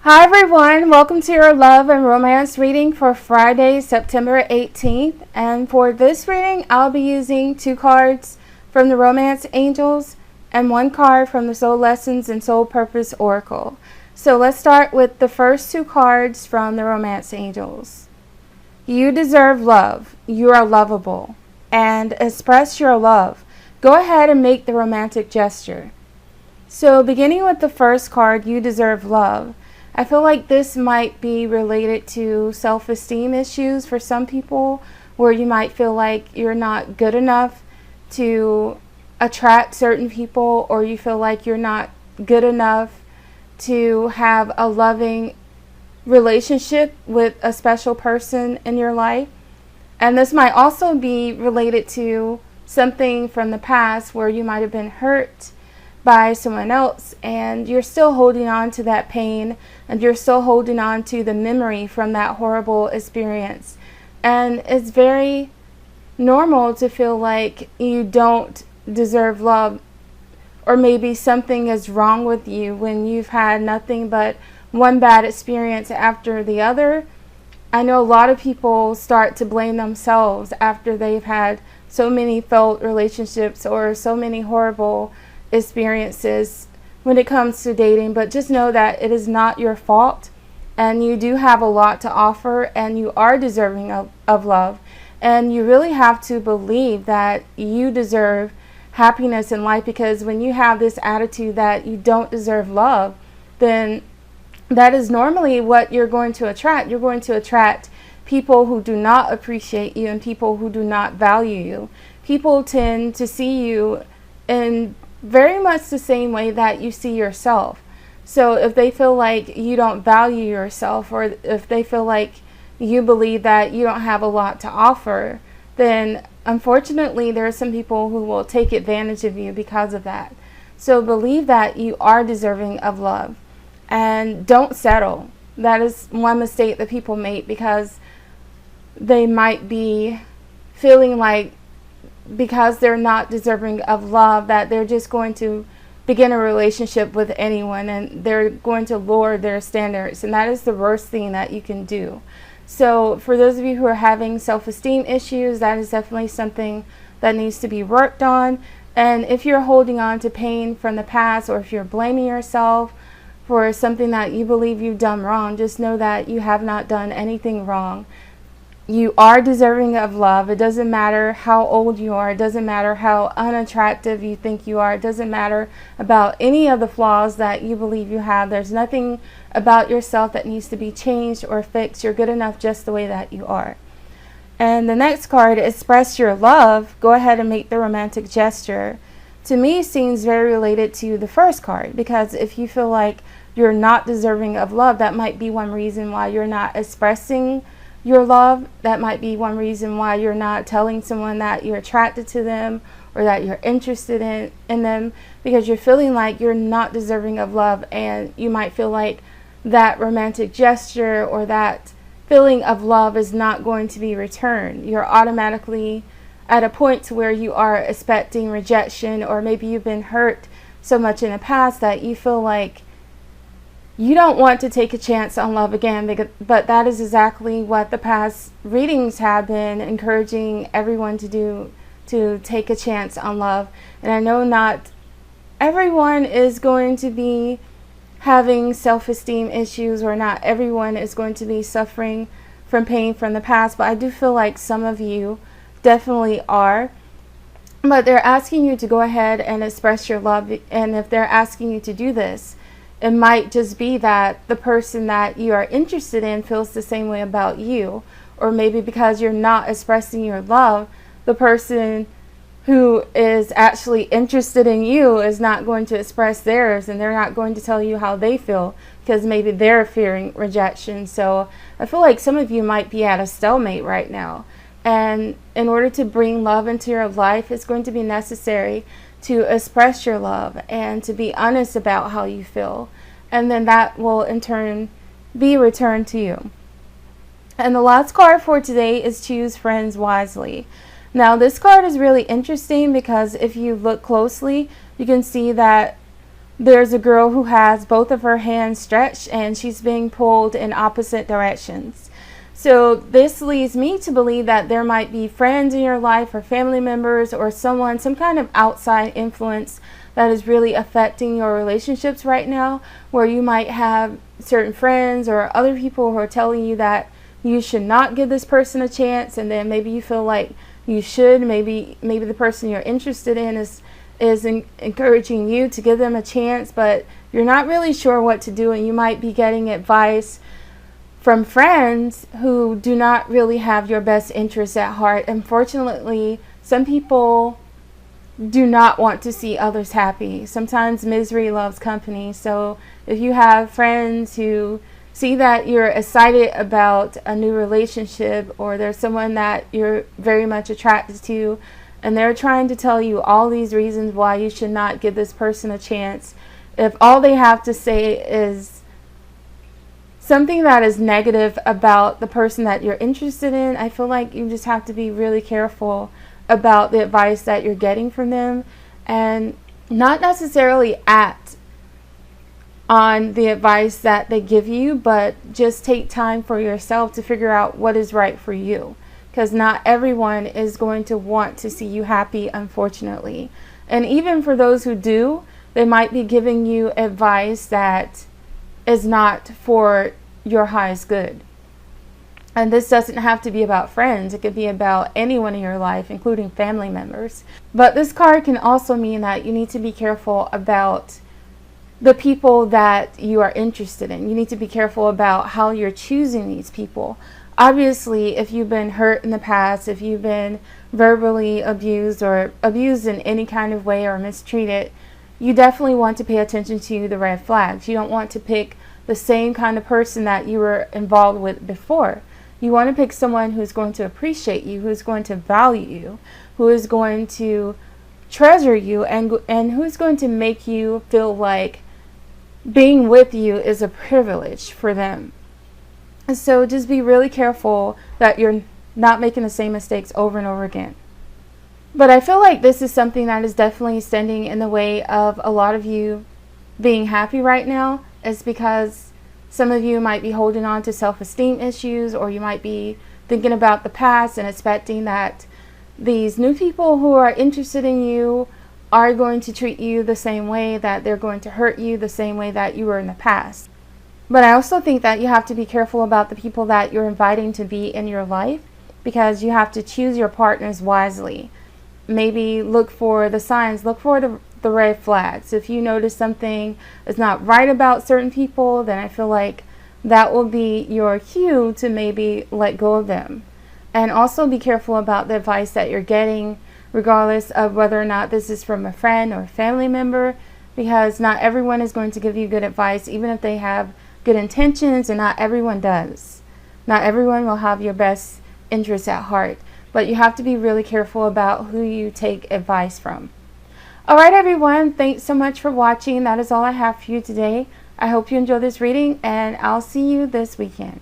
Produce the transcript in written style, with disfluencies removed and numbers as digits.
Hi everyone, welcome to your love and romance reading for Friday, September 18th. And for this reading, I'll be using 2 cards from the Romance Angels and 1 card from the Soul Lessons and Soul Purpose Oracle. So let's start with the first 2 cards from the Romance Angels. You deserve love. You are lovable. And express your love. Go ahead and make the romantic gesture. So beginning with the first card, you deserve love. I feel like this might be related to self-esteem issues for some people, where you might feel like you're not good enough to attract certain people, or you feel like you're not good enough to have a loving relationship with a special person in your life. And this might also be related to something from the past where you might have been hurt by someone else, and you're still holding on to that pain, and you're still holding on to the memory from that horrible experience. And it's very normal to feel like you don't deserve love, or maybe something is wrong with you when you've had nothing but one bad experience after the other. I know a lot of people start to blame themselves after they've had so many failed relationships or so many horrible experiences when it comes to dating, but just know that it is not your fault, and you do have a lot to offer, and you are deserving of love, and you really have to believe that you deserve happiness in life, because when you have this attitude that you don't deserve love, then that is normally what you're going to attract. You're going to attract people who do not appreciate you and people who do not value you. People tend to see you in very much the same way that you see yourself. So if they feel like you don't value yourself, or if they feel like you believe that you don't have a lot to offer, then unfortunately there are some people who will take advantage of you because of that. So believe that you are deserving of love, and don't settle. That is one mistake that people make, because they might be feeling like because they're not deserving of love that they're just going to begin a relationship with anyone, and they're going to lower their standards, and that is the worst thing that you can do. So for those of you who are having self-esteem issues, that is definitely something that needs to be worked on. And if you're holding on to pain from the past, or if you're blaming yourself for something that you believe you've done wrong, just know that you have not done anything wrong. You are deserving of love. It doesn't matter how old you are. It doesn't matter how unattractive you think you are. It doesn't matter about any of the flaws that you believe you have. There's nothing about yourself that needs to be changed or fixed. You're good enough just the way that you are. And the next card, express your love. Go ahead and make the romantic gesture. To me, seems very related to the first card, because if you feel like you're not deserving of love, that might be one reason why you're not expressing your love. That might be one reason why you're not telling someone that you're attracted to them, or that you're interested in them, because you're feeling like you're not deserving of love, and you might feel like that romantic gesture or that feeling of love is not going to be returned. You're automatically at a point to where you are expecting rejection, or maybe you've been hurt so much in the past that you feel like you don't want to take a chance on love again. But that is exactly what the past readings have been encouraging everyone to do, to take a chance on love. And I know not everyone is going to be having self-esteem issues, or not everyone is going to be suffering from pain from the past, but I do feel like some of you definitely are. But they're asking you to go ahead and express your love, and if they're asking you to do this, it might just be that the person that you are interested in feels the same way about you, or maybe because you're not expressing your love, the person who is actually interested in you is not going to express theirs, and they're not going to tell you how they feel, because maybe they're fearing rejection. So I feel like some of you might be at a stalemate right now, and in order to bring love into your life, it's going to be necessary to express your love and to be honest about how you feel, and then that will in turn be returned to you. And the last card for today is choose friends wisely. Now this card is really interesting, because if you look closely, you can see that there's a girl who has both of her hands stretched and she's being pulled in opposite directions. So this leads me to believe that there might be friends in your life or family members or someone, some kind of outside influence that is really affecting your relationships right now, where you might have certain friends or other people who are telling you that you should not give this person a chance, and then maybe you feel like you should. Maybe the person you're interested in is encouraging you to give them a chance, but you're not really sure what to do, and you might be getting advice from friends who do not really have your best interests at heart. Unfortunately, some people do not want to see others happy. Sometimes misery loves company. So if you have friends who see that you're excited about a new relationship, or there's someone that you're very much attracted to, and they're trying to tell you all these reasons why you should not give this person a chance, if all they have to say is something that is negative about the person that you're interested in, I feel like you just have to be really careful about the advice that you're getting from them, and not necessarily act on the advice that they give you, but just take time for yourself to figure out what is right for you, because not everyone is going to want to see you happy, unfortunately. And even for those who do, they might be giving you advice that is not for your highest good. And this doesn't have to be about friends. It could be about anyone in your life, including family members. But this card can also mean that you need to be careful about the people that you are interested in. You need to be careful about how you're choosing these people. Obviously, if you've been hurt in the past, if you've been verbally abused or abused in any kind of way or mistreated, you definitely want to pay attention to the red flags. You don't want to pick the same kind of person that you were involved with before. You want to pick someone who's going to appreciate you, who's going to value you, who is going to treasure you, and who's going to make you feel like being with you is a privilege for them. And so just be really careful that you're not making the same mistakes over and over again. But I feel like this is something that is definitely standing in the way of a lot of you being happy right now. Is because some of you might be holding on to self-esteem issues, or you might be thinking about the past and expecting that these new people who are interested in you are going to treat you the same way, that they're going to hurt you the same way that you were in the past. But I also think that you have to be careful about the people that you're inviting to be in your life, because you have to choose your partners wisely. Maybe look for the signs, look for the red flags. If you notice something is not right about certain people, then I feel like that will be your cue to maybe let go of them. And also be careful about the advice that you're getting, regardless of whether or not this is from a friend or a family member, because not everyone is going to give you good advice, even if they have good intentions, and not everyone does. Not everyone will have your best interests at heart, but you have to be really careful about who you take advice from. Alright everyone, thanks so much for watching. That is all I have for you today. I hope you enjoy this reading, and I'll see you this weekend.